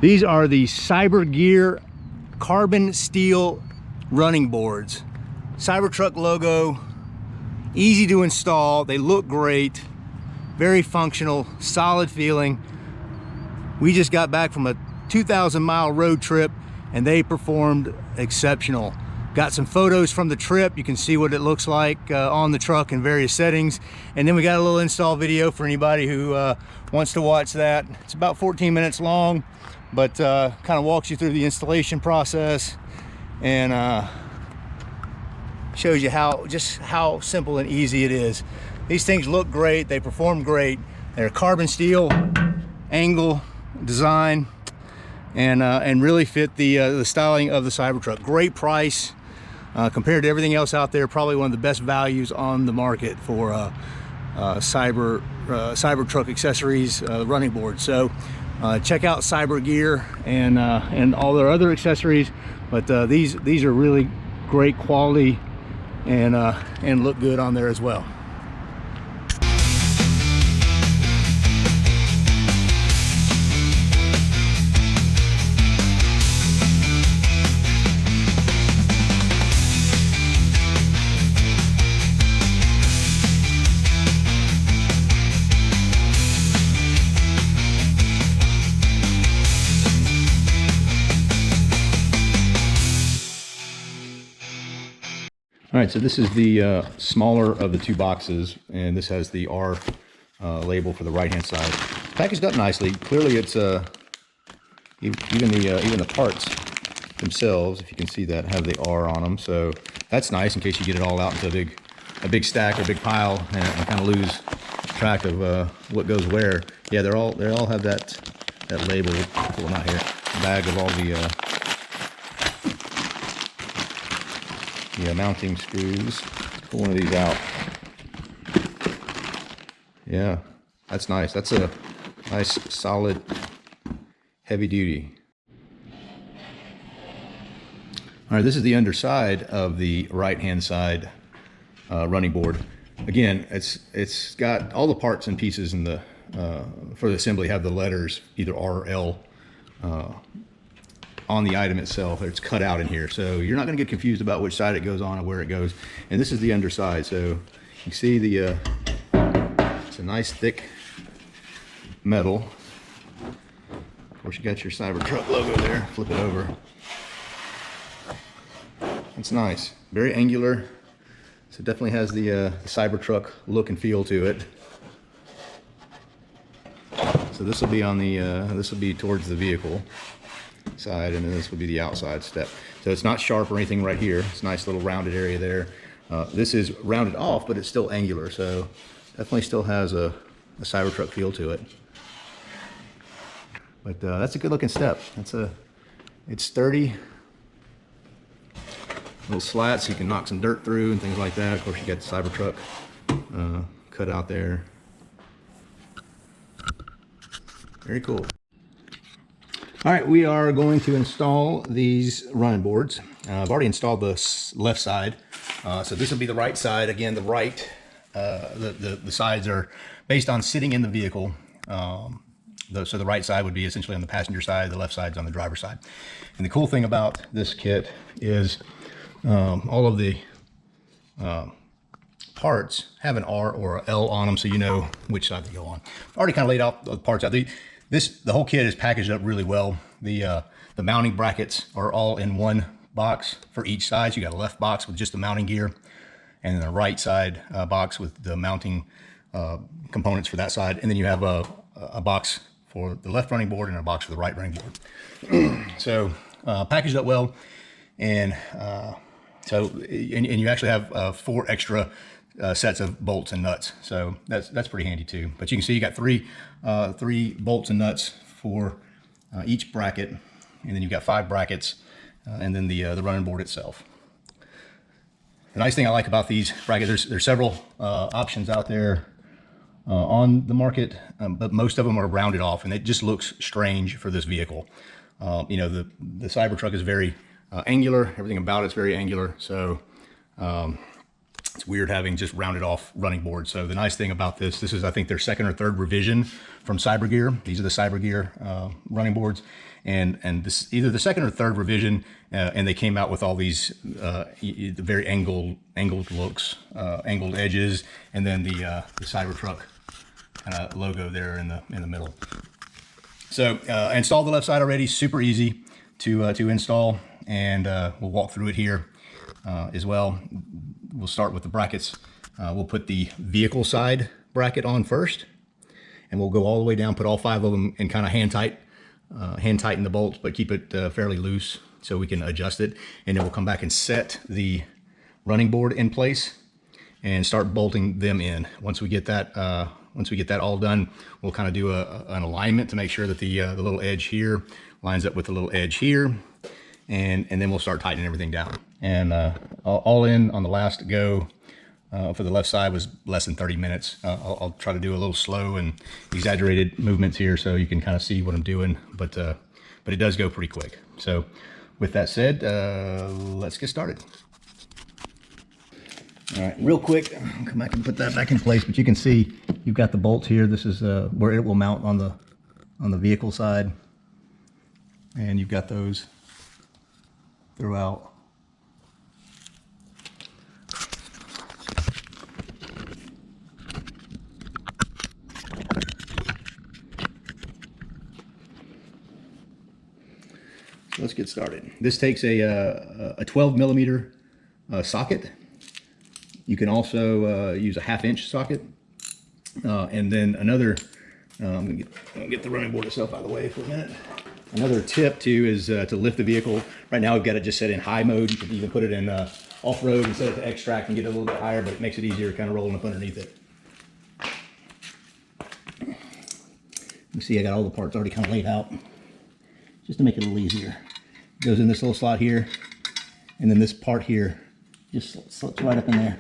These are the CyberGear carbon steel running boards. CyberTruck logo, easy to install. They look great, very functional, solid feeling. We just got back from a 2,000-mile road trip and they performed exceptional. Got some photos from the trip. You can see what it looks like on the truck in various settings. And then we got a little install video for anybody who wants to watch that. It's about 14 minutes long, but kind of walks you through the installation process and shows you just how simple and easy it is. These things look great. They perform great. They're carbon steel angle design and really fit the styling of the Cybertruck. Great price. Compared to everything else out there, probably one of the best values on the market for Cybertruck accessories, running boards. So check out CyberGear and all their other accessories, but these are really great quality and look good on there as well. All right, so this is the smaller of the two boxes, and this has the R label for the right-hand side. Packaged up nicely. Clearly, it's even the parts themselves, if you can see that, have the R on them. So that's nice in case you get it all out into a big stack or a big pile and kind of lose track of what goes where. Yeah, they all have that label. Pull them out here. Bag of all the mounting screws. Pull one of these out. Yeah, that's nice. That's a nice, solid, heavy duty. All right, this is the underside of the right-hand side running board. Again, it's got all the parts and pieces in the for the assembly have the letters either R or L on the item itself. It's cut out in here, so you're not going to get confused about which side it goes on or where it goes. And this is the underside, so you see it's a nice thick metal. Of course, you got your Cybertruck logo there. Flip it over. It's nice, very angular. So it definitely has the Cybertruck look and feel to it. So this will be on the this will be towards the vehicle side, and then this will be the outside step. So it's not sharp or anything right here. It's a nice little rounded area there. This is rounded off, but it's still angular, so definitely still has a Cybertruck feel to it. But that's a good looking step. It's sturdy. Little slats so you can knock some dirt through and things like that. Of course, you got the Cybertruck cut out there. Very cool. All right, we are going to install these running boards. I've already installed the left side, so this will be the right side. Again, the right, the sides are based on sitting in the vehicle. So the right side would be essentially on the passenger side, the left side's on the driver's side. And the cool thing about this kit is all of the parts have an R or an L on them, so you know which side they go on. I've already kind of laid out the parts out. The whole kit is packaged up really well. The mounting brackets are all in one box for each side. So you got a left box with just the mounting gear, and then a right side box with the mounting components for that side. And then you have a box for the left running board and a box for the right running board. So packaged up well, and you actually have 4 extra sets of bolts and nuts, so that's pretty handy too. But you can see you got three bolts and nuts for each bracket, and then you've got 5 brackets, and then the running board itself. The nice thing I like about these brackets, there's several options out there on the market, but most of them are rounded off, and it just looks strange for this vehicle. You know, the Cybertruck is very angular. Everything about it's very angular, so It's weird having just rounded off running boards. So the nice thing about this is I think their second or third revision from CyberGear. These are the CyberGear running boards. And this either the second or third revision, and they came out with all these very angled looks, angled edges, and then the CyberTruck kind of logo there in the middle. So I installed the left side already, super easy to install, and we'll walk through it here as well. We'll start with the brackets. We'll put the vehicle side bracket on first, and we'll go all the way down, put all 5 of them, and kind of hand tighten the bolts, but keep it fairly loose so we can adjust it. And then we'll come back and set the running board in place and start bolting them in. Once we get that all done, we'll kind of do an alignment to make sure that the little edge here lines up with the little edge here, and then we'll start tightening everything down. And all in on the last go for the left side was less than 30 minutes. I'll try to do a little slow and exaggerated movements here so you can kind of see what I'm doing, but it does go pretty quick. So with that said, let's get started. All right, real quick, I'll come back and put that back in place, but you can see you've got the bolts here. This is where it will mount on the vehicle side, and you've got those throughout. So let's get started. This takes a 12 millimeter socket. You can also use a 1/2 inch socket, and then another. I'm gonna get the running board itself out of the way for a minute. Another tip too is to lift the vehicle. Right now we've got it just set in high mode. You can even put it in off-road and set it to extract and get it a little bit higher, but it makes it easier kind of rolling up underneath it. You see I got all the parts already kind of laid out just to make it a little easier. It goes in this little slot here, and then this part here just slips right up in there.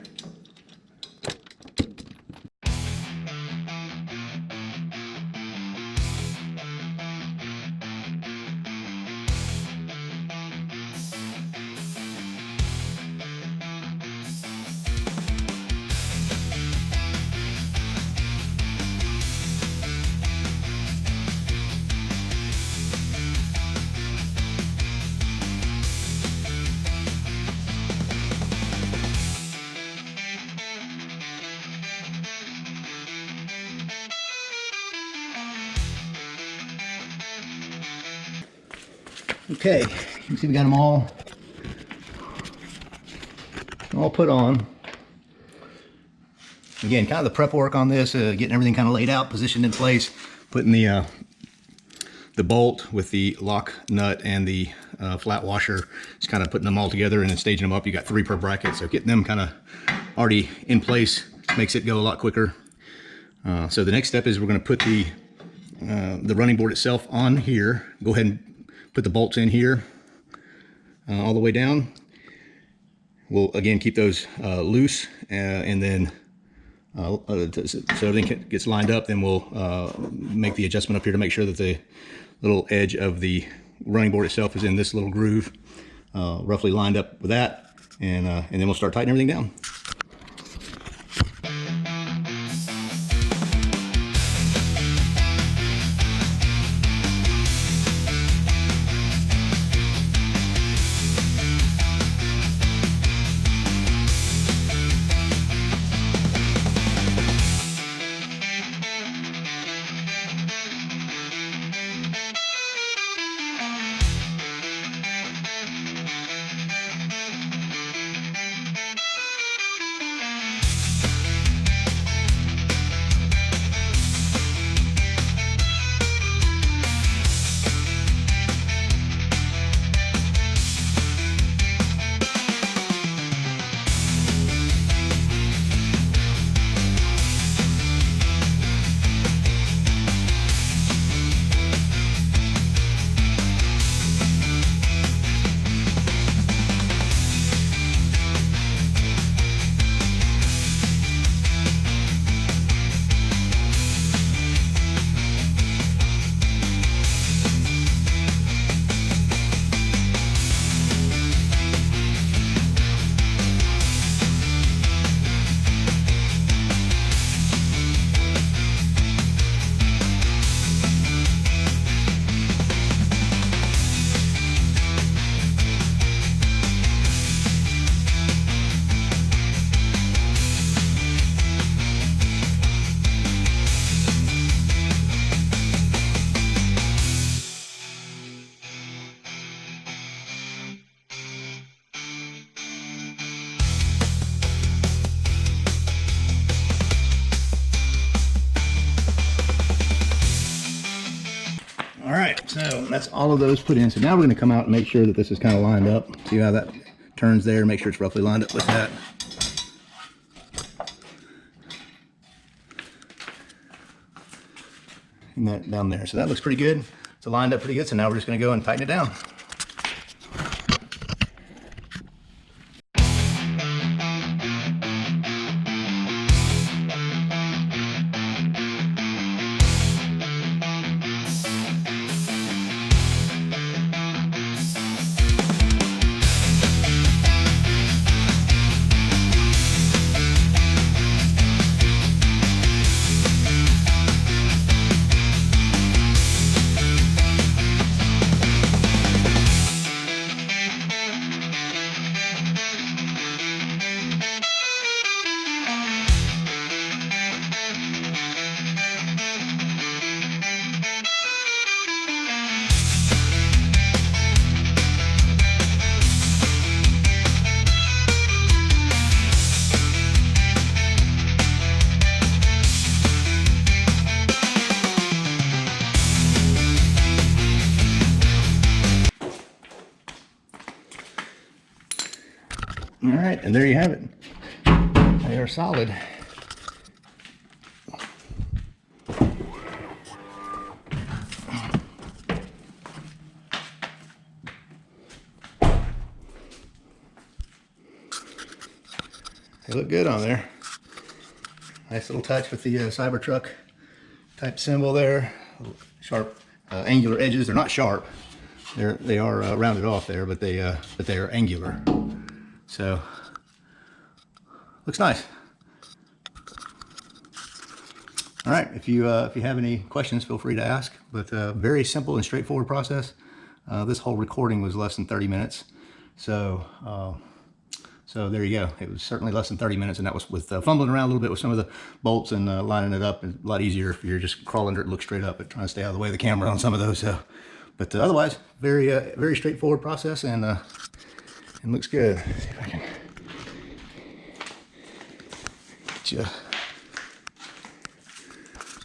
Okay, you can see we got them all put on. Again, kind of the prep work on this, getting everything kind of laid out, positioned in place, putting the bolt with the lock nut and the flat washer, just kind of putting them all together and then staging them up. You got 3 per bracket, so getting them kind of already in place makes it go a lot quicker. So the next step is we're going to put the running board itself on here. Go ahead and put the bolts in here all the way down. We'll again keep those loose, and then so everything gets lined up. Then we'll make the adjustment up here to make sure that the little edge of the running board itself is in this little groove, roughly lined up with that, and then we'll start tightening everything down. All right, so that's all of those put in. So now we're going to come out and make sure that this is kind of lined up. See how that turns there? Make sure it's roughly lined up with that. And that down there. So that looks pretty good. It's lined up pretty good. So now we're just going to go and tighten it down. All right, and there you have it. They are solid. They look good on there. Nice little touch with the CyberTruck type symbol there. Sharp angular edges. They're not sharp. They are rounded off there, but they are angular. So looks nice. All right, if you have any questions, feel free to ask. But very simple and straightforward process. This whole recording was less than 30 minutes. So so there you go. It was certainly less than 30 minutes, and that was with fumbling around a little bit with some of the bolts and lining it up. It's a lot easier if you're just crawling under it, look straight up, but trying to stay out of the way of the camera on some of those. So, but otherwise, very straightforward process, and looks good. Let's see if I can get you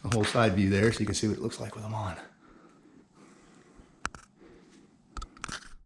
a whole side view there so you can see what it looks like with them on.